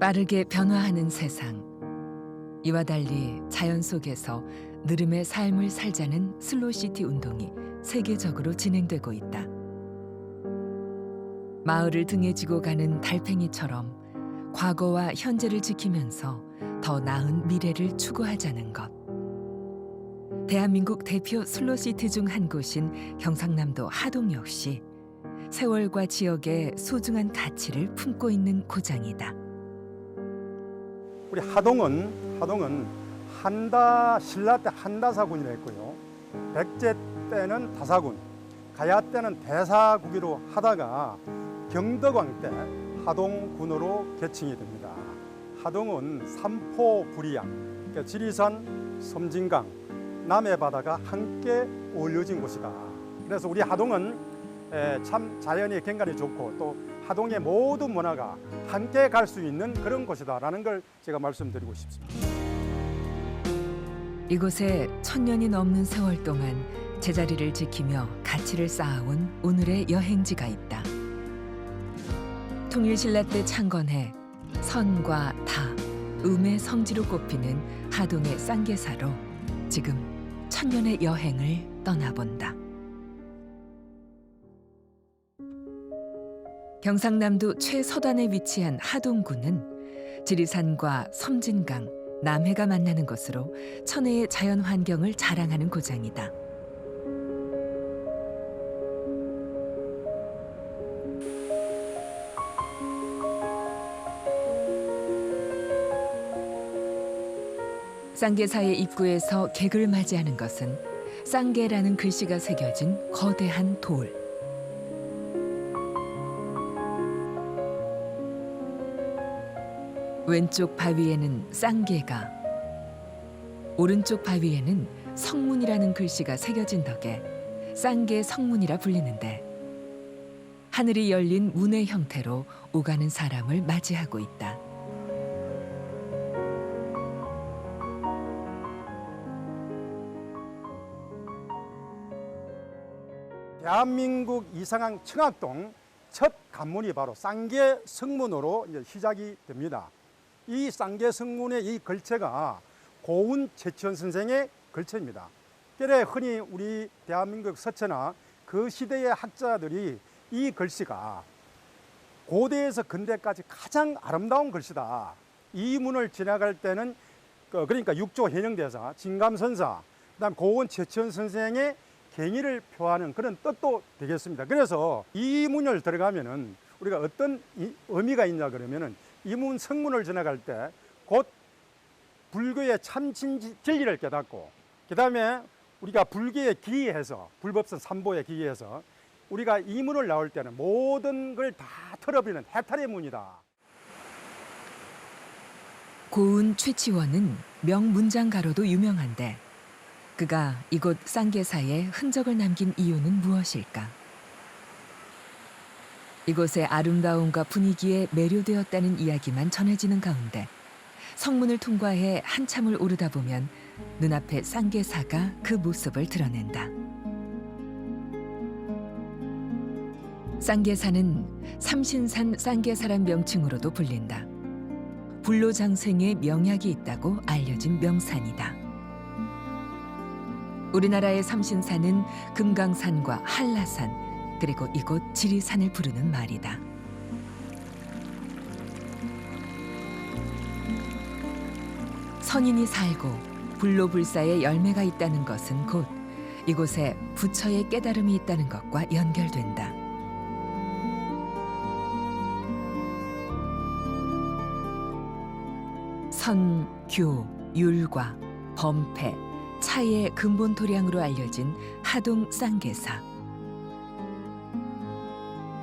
빠르게 변화하는 세상. 이와 달리 자연 속에서 느름의 삶을 살자는 슬로시티 운동이 세계적으로 진행되고 있다. 마을을 등에 지고 가는 달팽이처럼 과거와 현재를 지키면서 더 나은 미래를 추구하자는 것. 대한민국 대표 슬로시티 중 한 곳인 경상남도 하동 역시 세월과 지역의 소중한 가치를 품고 있는 고장이다. 우리 하동은 한다 신라 때 한다사군이라 했고요. 백제 때는 다사군, 가야 때는 대사국으로 하다가 경덕왕 때 하동군으로 개칭이 됩니다. 하동은 삼포불이양, 그러니까 지리산, 섬진강, 남해 바다가 함께 어울려진 곳이다. 그래서 우리 하동은 참 자연의 경관이 좋고 또 하동의 모든 문화가 함께 갈 수 있는 그런 곳이다라는 걸 제가 말씀드리고 싶습니다. 이곳에 1000년이 넘는 세월 동안 제자리를 지키며 가치를 쌓아온 오늘의 여행지가 있다. 통일신라 때 창건해 선과 다, 음의 성지로 꼽히는 하동의 쌍계사로 지금 1000년의 여행을 떠나본다. 경상남도 최서단에 위치한 하동군은 지리산과 섬진강, 남해가 만나는 곳으로 천혜의 자연 환경을 자랑하는 고장이다. 쌍계사의 입구에서 객을 맞이하는 것은 쌍계라는 글씨가 새겨진 거대한 돌. 왼쪽 바위에는 쌍계가, 오른쪽 바위에는 성문이라는 글씨가 새겨진 덕에 쌍계 성문이라 불리는데 하늘이 열린 문의 형태로 오가는 사람을 맞이하고 있다. 대한민국 이상항 청학동 첫 관문이 바로 쌍계 성문으로 이제 시작이 됩니다. 이 쌍계 성문의 이 글체가 고운 최치원 선생의 글체입니다. 그래 흔히 우리 대한민국 서체나 그 시대의 학자들이 이 글씨가 고대에서 근대까지 가장 아름다운 글씨다. 이 문을 지나갈 때는 그러니까 육조 해령대사, 진감선사, 그다음 고운 최치원 선생의 경의를 표하는 그런 뜻도 되겠습니다. 그래서 이 문을 들어가면은 우리가 어떤 의미가 있냐 그러면은 이 문 성문을 지나갈 때 곧 불교의 참 진리를 깨닫고 그다음에 우리가 불교에 기이해서 불법선 삼보에 기이해서 우리가 이 문을 나올 때는 모든 걸 다 털어버리는 해탈의 문이다. 고운 최치원은 명문장가로도 유명한데 그가 이곳 쌍계사에 흔적을 남긴 이유는 무엇일까? 이곳의 아름다움과 분위기에 매료되었다는 이야기만 전해지는 가운데 성문을 통과해 한참을 오르다 보면 눈앞에 쌍계사가 그 모습을 드러낸다. 쌍계사는 삼신산 쌍계사란 명칭으로도 불린다. 불로장생의 명약이 있다고 알려진 명산이다. 우리나라의 삼신산은 금강산과 한라산, 그리고 이곳 지리산을 부르는 말이다. 선인이 살고 불로불사의 열매가 있다는 것은 곧 이곳에 부처의 깨달음이 있다는 것과 연결된다. 선, 교, 율과 범패, 차의 근본 도량으로 알려진 하동 쌍계사.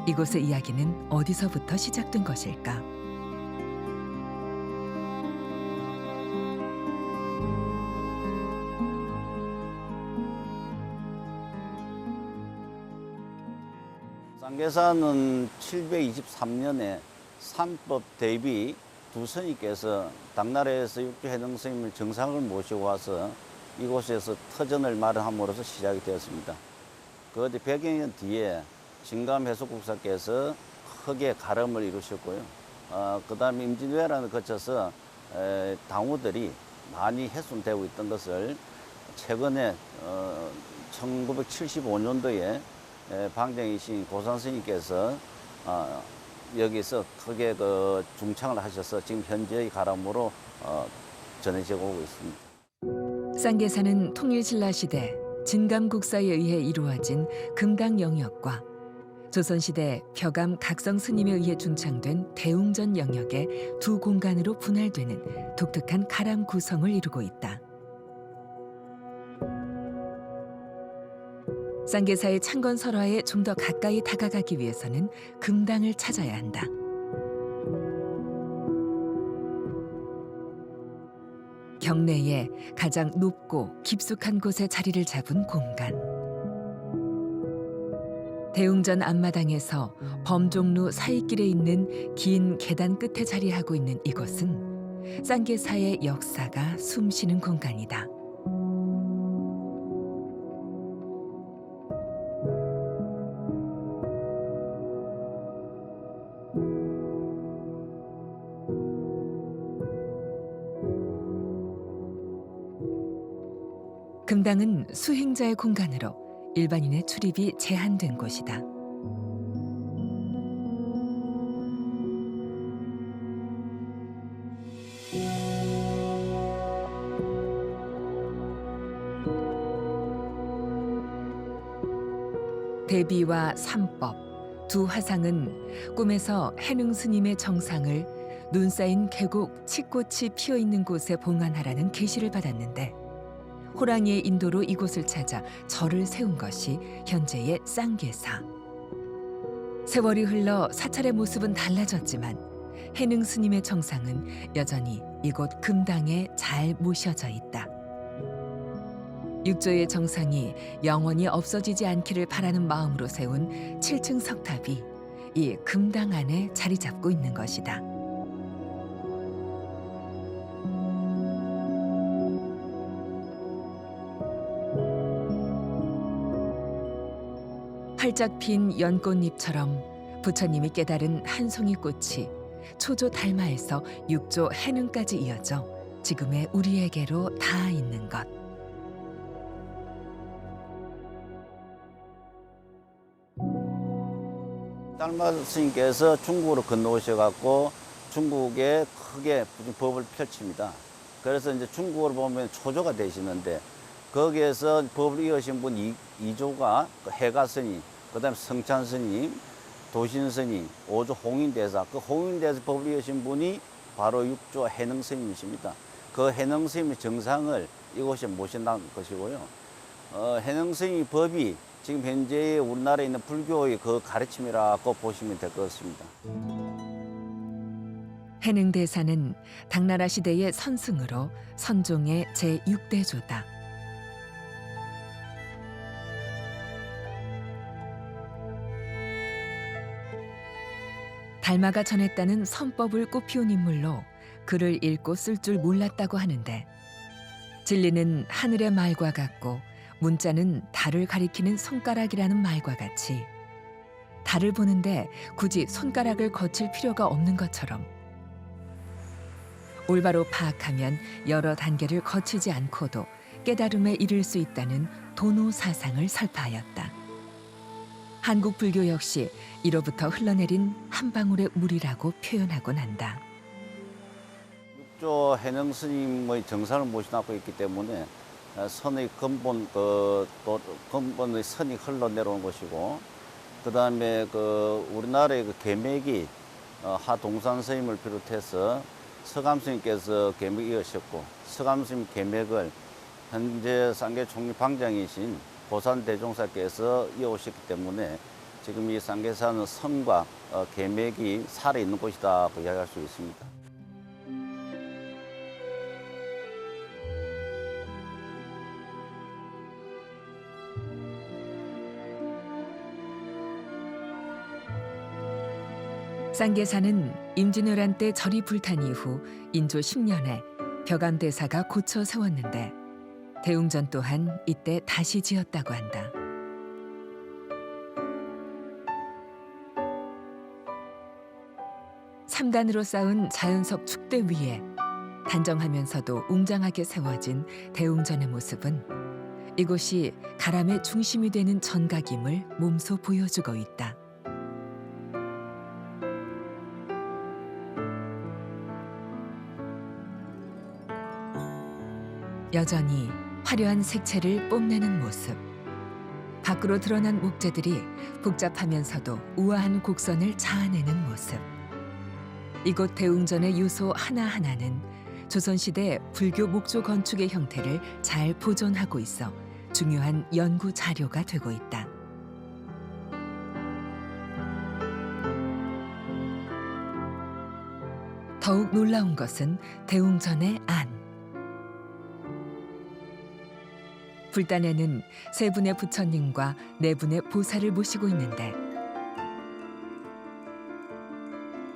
이곳의 이야기는 어디서부터 시작된 것일까? 쌍계사는 723년에 삼법 대비 두 스님께서 당나라에서 육조해동 스님을 정상을 모시고 와서 이곳에서 터전을 마련함으로써 시작이 되었습니다. 그 뒤 100여 년 뒤에 진감해수국사께서 흙의 가름을 이루셨고요. 그다음에 임진왜란을 거쳐서 당우들이 많이 훼손되고 있던 것을 최근에 1975년도에 방장이신 고산 스님께서 여기서 크게 그 중창을 하셔서 지금 현재의 가람으로 전해져 오고 있습니다. 쌍계사는 통일신라 시대 진감국사에 의해 이루어진 금당 영역과 조선시대 벼감 각성 스님에 의해 중창된 대웅전 영역의 두 공간으로 분할되는 독특한 가람 구성을 이루고 있다. 쌍계사의 창건 설화에 좀 더 가까이 다가가기 위해서는 금당을 찾아야 한다. 경내에 가장 높고 깊숙한 곳에 자리를 잡은 공간. 대웅전 앞마당에서 범종루 사이길에 있는 긴 계단 끝에 자리하고 있는 이곳은 쌍계사의 역사가 숨쉬는 공간이다. 금당은 수행자의 공간으로 일반인의 출입이 제한된 곳이다. 대비와 삼법, 두 화상은 꿈에서 해능 스님의 정상을 눈 쌓인 계곡 칡꽃이 피어 있는 곳에 봉안하라는 계시를 받았는데 호랑이의 인도로 이곳을 찾아 절을 세운 것이 현재의 쌍계사. 세월이 흘러 사찰의 모습은 달라졌지만 해능 스님의 정상은 여전히 이곳 금당에 잘 모셔져 있다. 육조의 정상이 영원히 없어지지 않기를 바라는 마음으로 세운 7층 석탑이 이 금당 안에 자리 잡고 있는 것이다. 활짝 핀 연꽃잎처럼 부처님이 깨달은 한 송이 꽃이 초조 달마에서 육조 해능까지 이어져 지금의 우리에게로 닿아 있는 것. 달마 스님께서 중국으로 건너오셔갖고 중국에 크게 법을 펼칩니다. 그래서 이제 중국어로 보면 초조가 되시는데 거기에서 법을 이으신 분 이조가 해가 스님, 그다음에 성찬 스님, 도신 스님, 오조 홍인대사, 그 홍인대사 법을 이으신 분이 바로 육조 해능 스님이십니다. 그 해능 스님의 정상을 이곳에 모신다는 것이고요. 해능 스님의 법이 지금 현재 우리나라에 있는 불교의 그 가르침이라고 보시면 될 것 같습니다. 해능대사는 당나라 시대의 선승으로 선종의 제6대조다. 달마가 전했다는 선법을 꽃피운 인물로 글을 읽고 쓸 줄 몰랐다고 하는데 진리는 하늘의 말과 같고 문자는 달을 가리키는 손가락이라는 말과 같이 달을 보는데 굳이 손가락을 거칠 필요가 없는 것처럼 올바로 파악하면 여러 단계를 거치지 않고도 깨달음에 이를 수 있다는 도노 사상을 설파하였다. 한국 불교 역시 이로부터 흘러내린 한 방울의 물이라고 표현하곤 한다. 육조 해능 스님의 정상을 모셔놓고 있기 때문에 선의 근본의 선이 흘러내려온 것이고, 그 다음에 우리나라의 계맥이 하동산 스님을 비롯해서 서감 스님께서 계맥 이으셨고, 서감 스님 계맥을 현재 쌍계 총리 방장이신 보산 대종사께서 이어오셨기 때문에 지금 이 쌍계사는 선과 계맥이 살아있는 곳이다고 이야기할 수 있습니다. 쌍계사는 임진왜란 때 절이 불탄 이후 인조 10년에 벼감대사가 고쳐 세웠는데 대웅전 또한 이때 다시 지었다고 한다. 3단으로 쌓은 자연석 축대 위에 단정하면서도 웅장하게 세워진 대웅전의 모습은 이곳이 가람의 중심이 되는 전각임을 몸소 보여주고 있다. 여전히 화려한 색채를 뽐내는 모습. 밖으로 드러난 목재들이 복잡하면서도 우아한 곡선을 자아내는 모습. 이곳 대웅전의 요소 하나하나는 조선시대 불교 목조 건축의 형태를 잘 보존하고 있어 중요한 연구 자료가 되고 있다. 더욱 놀라운 것은 대웅전의 안. 불단에는 세 분의 부처님과 네 분의 보살을 모시고 있는데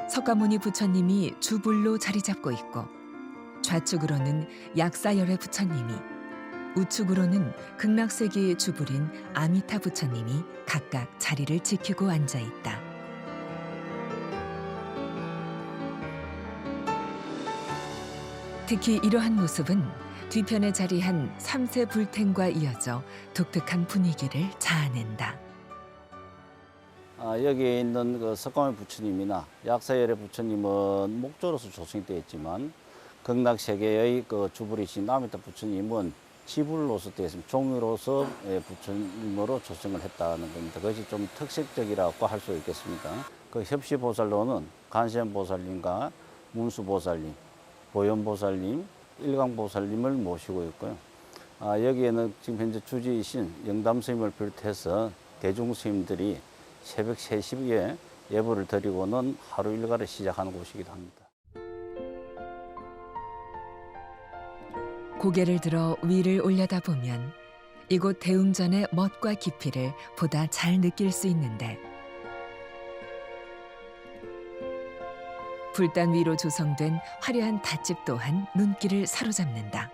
석가모니 부처님이 주불로 자리 잡고 있고 좌측으로는 약사열의 부처님이 우측으로는 극락세계의 주불인 아미타 부처님이 각각 자리를 지키고 앉아 있다. 특히 이러한 모습은 뒤편에 자리한 삼세 불탱과 이어져 독특한 분위기를 자아낸다. 여기에 있는 그 석가모니 부처님이나 약사열의 부처님은 목조로서 조성되어 있지만 극락세계의 그 주불이신 아미타 부처님은 지불로서 되어 있습니다. 종유로서 부처님으로 조성을 했다는 겁니다. 그것이 좀 특색적이라고 할 수 있겠습니다. 그 협시보살로는 간세음보살님과 문수보살님, 보현보살님, 일광보살님을 모시고 있고요. 여기에는 지금 현재 주지이신 영담스님을 비롯해서 대중스님들이 새벽 3시에 예불을 드리고는 하루 일과를 시작하는 곳이기도 합니다. 고개를 들어 위를 올려다보면 이곳 대웅전의 멋과 깊이를 보다 잘 느낄 수 있는데 불단 위로 조성된 화려한 닷집 또한 눈길을 사로잡는다.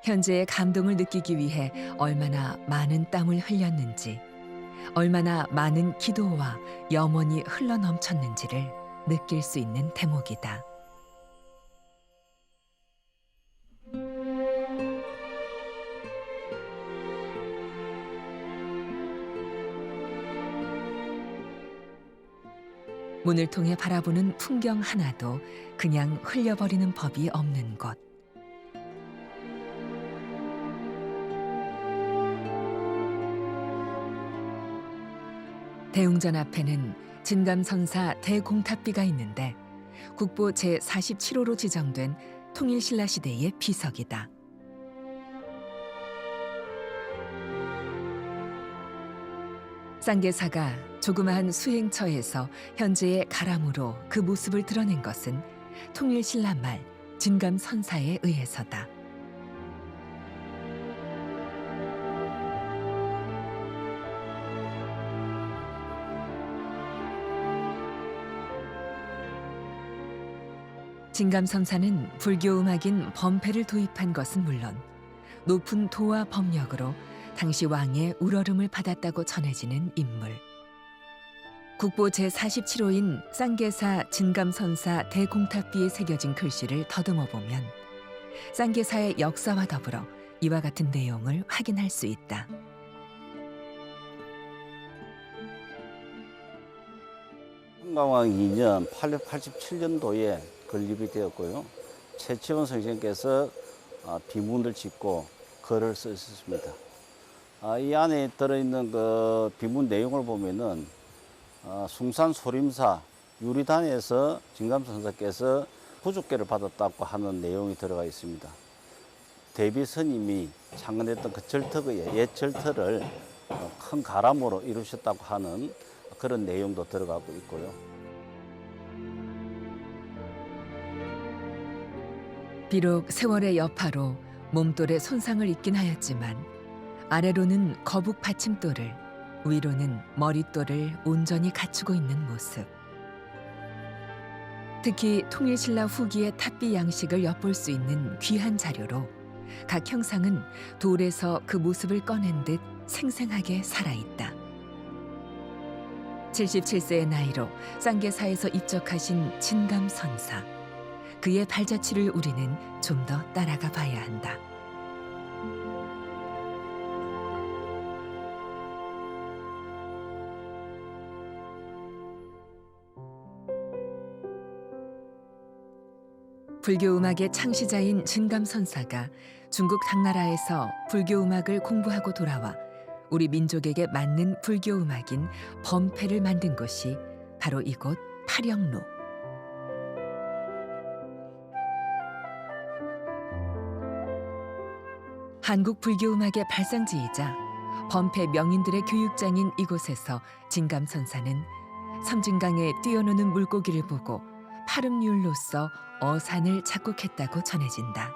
현재의 감동을 느끼기 위해 얼마나 많은 땀을 흘렸는지, 얼마나 많은 기도와 염원이 흘러넘쳤는지를 느낄 수 있는 대목이다. 문을 통해 바라보는 풍경 하나도 그냥 흘려버리는 법이 없는 곳. 대웅전 앞에는 진감선사 대공탑비가 있는데 국보 제47호로 지정된 통일신라 시대의 비석이다. 쌍계사가 조그마한 수행처에서 현재의 가람으로 그 모습을 드러낸 것은 통일신라 말 진감선사에 의해서다. 진감선사는 불교 음악인 범패를 도입한 것은 물론 높은 도와 법력으로 당시 왕의 우러름을 받았다고 전해지는 인물. 국보 제47호인 쌍계사 진감선사 대공탑비에 새겨진 글씨를 더듬어 보면 쌍계사의 역사와 더불어 이와 같은 내용을 확인할 수 있다. 성감왕 2년 887년도에 건립이 되었고요. 최치원 선생님께서 비문을 짓고 글을 쓰셨습니다. 이 안에 들어있는 그 비문 내용을 보면은 숭산 소림사 유리단에서 진감선사께서 부족계를 받았다고 하는 내용이 들어가 있습니다. 대비 스님이 창건했던 그 절터의 옛 절터를 큰 가람으로 이루셨다고 하는 그런 내용도 들어가고 있고요. 비록 세월의 여파로 몸돌에 손상을 입긴 하였지만 아래로는 거북 받침돌을, 위로는 머릿돌을 온전히 갖추고 있는 모습. 특히 통일신라 후기의 탑비 양식을 엿볼 수 있는 귀한 자료로 각 형상은 돌에서 그 모습을 꺼낸 듯 생생하게 살아있다. 77세의 나이로 쌍계사에서 입적하신 진감선사. 그의 발자취를 우리는 좀 더 따라가 봐야 한다. 불교 음악의 창시자인 진감선사가 중국 당나라에서 불교 음악을 공부하고 돌아와 우리 민족에게 맞는 불교 음악인 범패를 만든 곳이 바로 이곳 파령루. 한국 불교 음악의 발상지이자 범패 명인들의 교육장인 이곳에서 진감선사는 섬진강에 뛰어노는 물고기를 보고 파름률로서 어산을 작곡했다고 전해진다.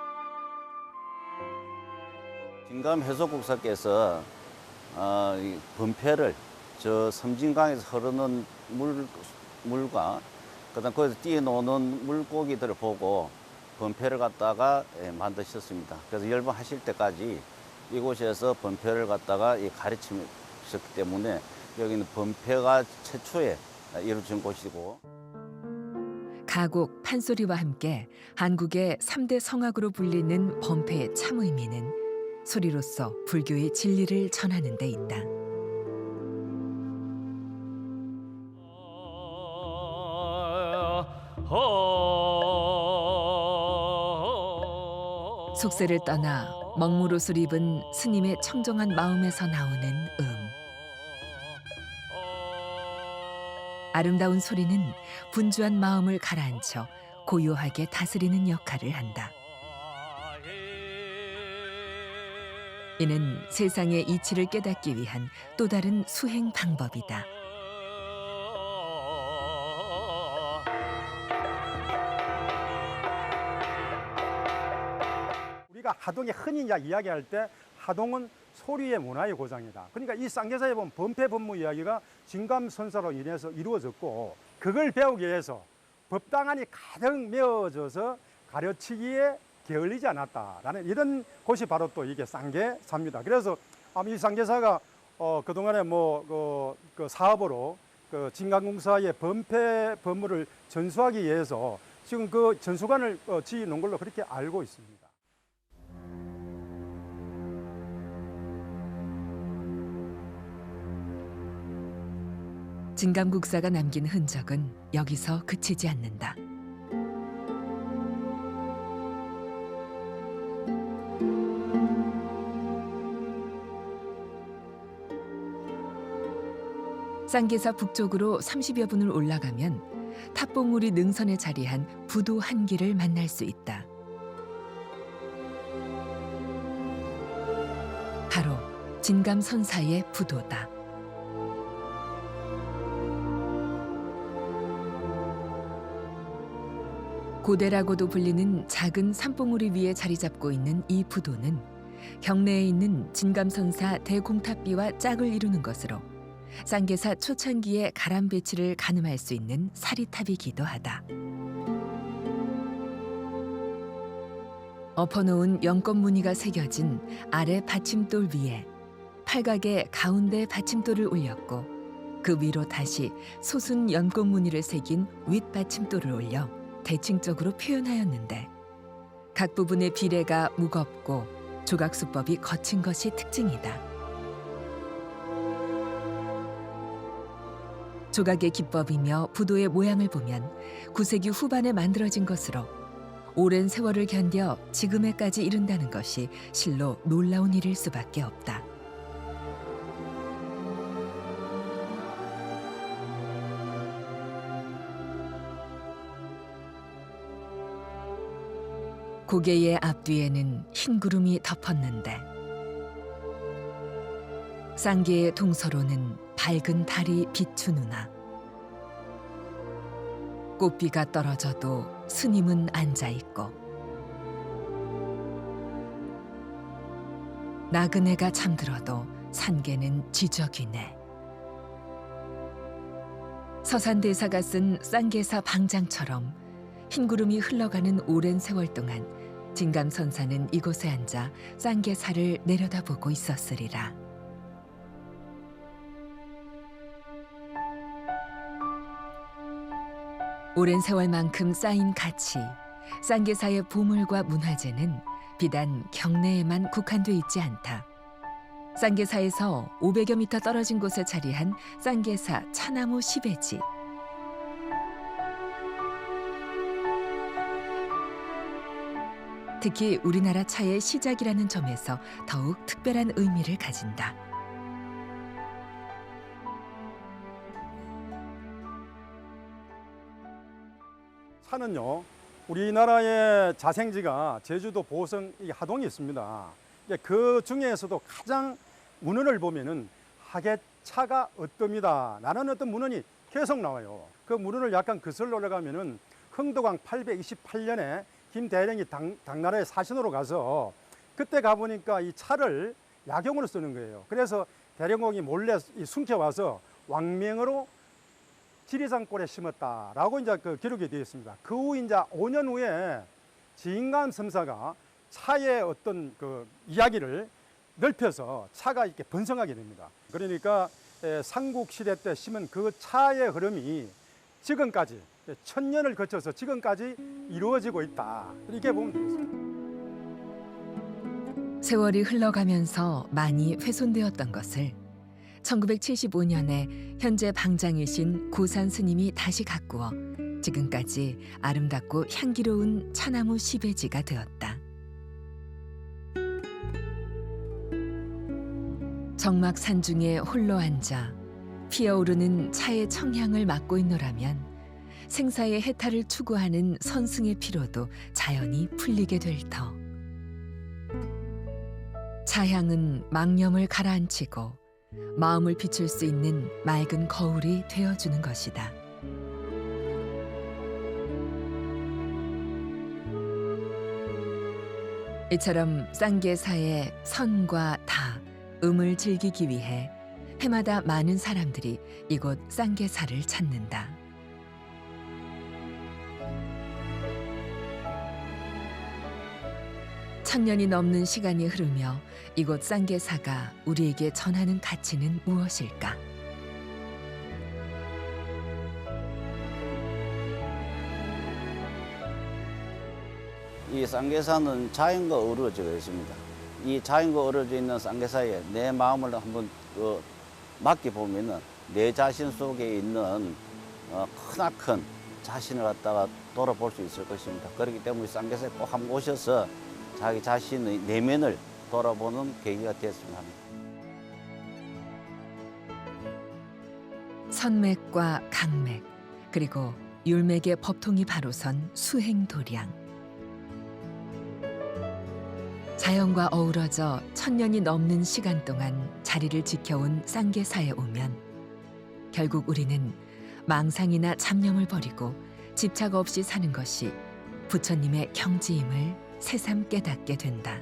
진감 해수국사께서 이 범패를 저 섬진강에서 흐르는 물과 그다음 거기서 뛰어노는 물고기들을 보고 범패를 갖다가 만드셨습니다. 그래서 열반하실 때까지 이곳에서 범패를 갖다가 가르치셨기 때문에 여기는 범패가 최초에 이루어진 곳이고. 가곡, 판소리와 함께 한국의 3대 성악으로 불리는 범패의 참 의미는 소리로서 불교의 진리를 전하는 데 있다. 속세를 떠나 먹물옷을 입은 스님의 청정한 마음에서 나오는 아름다운 소리는 분주한 마음을 가라앉혀 고요하게 다스리는 역할을 한다. 이는 세상의 이치를 깨닫기 위한 또 다른 수행 방법이다. 우리가 하동에 흔히 이야기할 때 하동은 소리의 문화의 고장이다. 그러니까 이 쌍계사에 보면 범패 법무 이야기가 진감선사로 인해서 이루어졌고, 그걸 배우기 위해서 법당안이 가득 메워져서 가르치기에 게을리지 않았다라는 이런 곳이 바로 또 이게 쌍계사입니다. 그래서 이 쌍계사가 그동안에 그 사업으로 그 진감공사의 범패 법무를 전수하기 위해서 지금 그 전수관을 지어 놓은 걸로 그렇게 알고 있습니다. 진감국사가 남긴 흔적은 여기서 그치지 않는다. 쌍계사 북쪽으로 30여 분을 올라가면 탑봉우리 능선에 자리한 부도 한 길을 만날 수 있다. 바로 진감선사의 부도다. 고대라고도 불리는 작은 산봉우리 위에 자리 잡고 있는 이 부도는 경내에 있는 진감선사 대공탑비와 짝을 이루는 것으로 쌍계사 초창기의 가람배치를 가늠할 수 있는 사리탑이기도 하다. 엎어놓은 연꽃 무늬가 새겨진 아래 받침돌 위에 팔각의 가운데 받침돌을 올렸고, 그 위로 다시 소순 연꽃 무늬를 새긴 윗 받침돌을 올려 대칭적으로 표현하였는데, 각 부분의 비례가 무겁고 조각수법이 거친 것이 특징이다. 조각의 기법이며 부도의 모양을 보면 9세기 후반에 만들어진 것으로 오랜 세월을 견뎌 지금에까지 이른다는 것이 실로 놀라운 일일 수밖에 없다. 고개의 앞뒤에는 흰 구름이 덮었는데, 쌍계의 동서로는 밝은 달이 비추누나 꽃비가 떨어져도 스님은 앉아있고, 나그네가 잠들어도 산계는 지저귀네. 서산대사가 쓴 쌍계사 방장처럼 흰구름이 흘러가는 오랜 세월 동안 진감선사는 이곳에 앉아 쌍계사를 내려다보고 있었으리라. 오랜 세월만큼 쌓인 가치, 쌍계사의 보물과 문화재는 비단 경내에만 국한돼 있지 않다. 쌍계사에서 500여 미터 떨어진 곳에 자리한 쌍계사 차나무 시베지. 특히 우리나라 차의 시작이라는 점에서 더욱 특별한 의미를 가진다. 차는요, 우리나라의 자생지가 제주도 보성 이 하동에 있습니다. 그 중에서도 가장 문헌을 보면은 하계차가 어떻습니다. 라는 어떤 문헌이 계속 나와요. 그 문헌을 약간 거슬러 올라가면은 흥도광 828년에 김대령이 당나라의 사신으로 가서 그때 가보니까 이 차를 약용으로 쓰는 거예요. 그래서 대령공이 몰래 숨겨와서 왕명으로 지리산골에 심었다라고 이제 그 기록이 되어 있습니다. 그 후 이제 5년 후에 지인간 섬사가 차의 어떤 그 이야기를 넓혀서 차가 이렇게 번성하게 됩니다. 그러니까 삼국시대 때 심은 그 차의 흐름이 지금까지 1000년을 거쳐서 지금까지 이루어지고 있다. 이렇게 보면 되겠습니다. 세월이 흘러가면서 많이 훼손되었던 것을 1975년에 현재 방장이신 고산 스님이 다시 가꾸어 지금까지 아름답고 향기로운 차나무 시베지가 되었다. 정막 산중에 홀로 앉아 피어오르는 차의 청향을 맡고 있노라면 생사의 해탈을 추구하는 선승의 피로도 자연히 풀리게 될 터. 차향은 망념을 가라앉히고 마음을 비출 수 있는 맑은 거울이 되어주는 것이다. 이처럼 쌍계사의 선과 다, 음을 즐기기 위해 해마다 많은 사람들이 이곳 쌍계사를 찾는다. 천년이 넘는 시간이 흐르며 이곳 쌍계사가 우리에게 전하는 가치는 무엇일까? 이 쌍계사는 자연과 어우러져 있습니다. 이 자연과 어우러져 있는 쌍계사에 내 마음을 한번 맡겨보면은 내 자신 속에 있는 크나큰 자신을 갖다가 돌아볼 수 있을 것입니다. 그렇기 때문에 쌍계사에 꼭 한번 오셔서 자기 자신의 내면을 돌아보는 계기가 되었으면 합니다. 선맥과 강맥, 그리고 율맥의 법통이 바로 선 수행도량. 자연과 어우러져 1000년이 넘는 시간 동안 자리를 지켜온 쌍계사에 오면 결국 우리는 망상이나 잡념을 버리고 집착 없이 사는 것이 부처님의 경지임을 새삼 깨닫게 된다.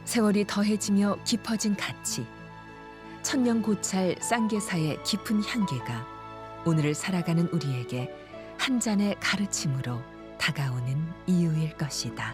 세월이 더해지며 깊어진 가치, 천년 고찰 쌍계사의 깊은 향기가 오늘을 살아가는 우리에게 한 잔의 가르침으로 다가오는 이유일 것이다.